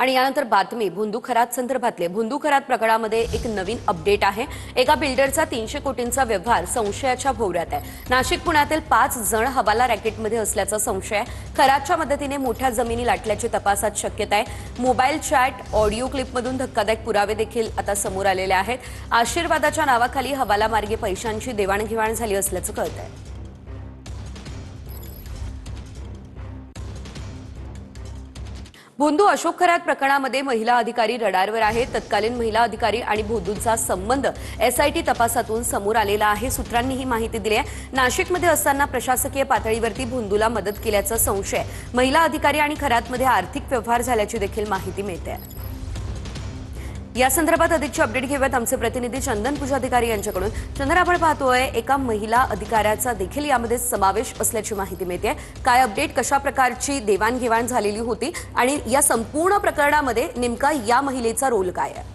आणि यानंतर बातमी भोंदू खरात संदर्भातले भोंदू खरात प्रकरणामध्ये एक नवीन अपडेट आहे। एका बिल्डरचा 300 कोटींचा व्यवहार संशयाच्या भोवऱ्यात आहे। नाशिक पुण्यातील 5 जण हवाला रॅकेटमध्ये असल्याचा संशय आहे। खरातच्या मदतीने मोठ्या जमिनी लाटल्याची तपासात शक्यता आहे। मोबाईल चॅट ऑडिओ क्लिपमधून धक्कादायक पुरावे देखील आता समोर आलेले आहेत। आशीर्वादाच्या नावाखाली हवाला मार्गे पैशांची देवाणघेवाण झाली असल्याचं कळतंय। भोंदू अशोक खरात प्रकरणामध्ये महिला अधिकारी रडारवर आहेत। तत्कालीन महिला अधिकारी आणि भोंदूंचा संबंध एसआयटी तपासातून समोर आलेला आहे। सूत्रांनी ही माहिती दिली आहे। नाशिकमध्ये असताना प्रशासकीय पातळीवरती भोंदूला मदत केल्याचा संशय महिला अधिकारी आणि खरातमध्ये आर्थिक व्यवहार झाल्याची देखील माहिती मिळते। या संदर्भात अधिकची अपडेट घेऊयात आमचे प्रतिनिधी चंदन पुजाधिकारी यांच्याकडून। चंदन, आपण पाहतोय एका महिला अधिकाऱ्याचा देखील यामध्ये समावेश असल्याची माहिती मिळते। काय अपडेट, कशा प्रकारची देवाणघेवाण झालेली होती आणि या संपूर्ण प्रकरणामध्ये नेमका या महिलेचा रोल काय आहे?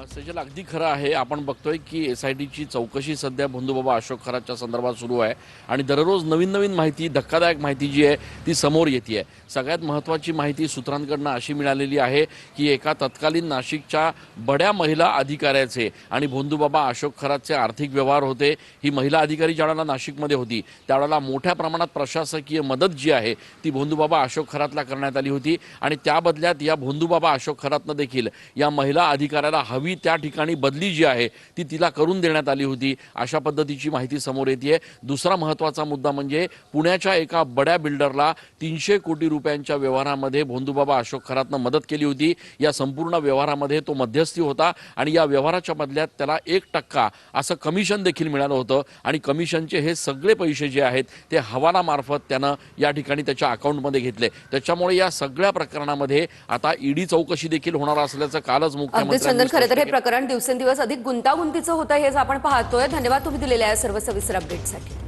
सजल, अगदी खरं आहे। आपण बघतोय की एसआयटीची चौकशी सध्या भोंदूबाबा अशोक खरातच्या संदर्भात सुरू आहे आणि दररोज नवीन नवीन माहिती, धक्कादायक माहिती जी आहे ती समोर येते। सगळ्यात महत्त्वाची माहिती सूत्रांकडून अशी मिळालेली आहे की एका तत्कालीन नाशिकच्या बड्या महिला अधिकाऱ्याचे आणि भोंदूबाबा अशोक खरातचे आर्थिक व्यवहार होते। ही महिला अधिकारी ज्यावेळेला नाशिकमध्ये होती त्यावेळेला मोठ्या प्रमाणात प्रशासकीय मदत जी आहे ती भोंदूबाबा अशोक खरातला करण्यात आली होती आणि त्या बदल्यात या भोंदूबाबा अशोक खरातनं देखील या महिला अधिकाऱ्याला हवी त्या ठिकाणी बदली जी आहे ती तिला करून देण्यात आली होती, अशा पद्धतीची माहिती समोर येते। दुसरा महत्त्वाचा मुद्दा म्हणजे पुण्याच्या एका बड्या बिल्डरला 300 कोटी रुपयांच्या व्यवहारामध्ये भोंदूबाबा अशोक खरातनं मदत केली होती। या संपूर्ण व्यवहारामध्ये तो मध्यस्थी होता आणि या व्यवहाराच्या बदल्यात त्याला 1% असं कमिशन देखील मिळालं होतं आणि कमिशनचे हे सगळे पैसे जे आहेत ते हवाला मार्फत त्यानं या ठिकाणी त्याच्या अकाउंटमध्ये घेतले। त्याच्यामुळे या सगळ्या प्रकरणामध्ये आता ईडी चौकशी देखील होणार असल्याचं कालच मुख्यमंत्र्यांनी खरं तर हे प्रकरण दिवसेंदिवस अधिक गुंतागुंतीचं होतं हेच आपण पाहतोय। धन्यवाद तुम्ही दिलेल्या या सर्व सविस्तर अपडेटसाठी।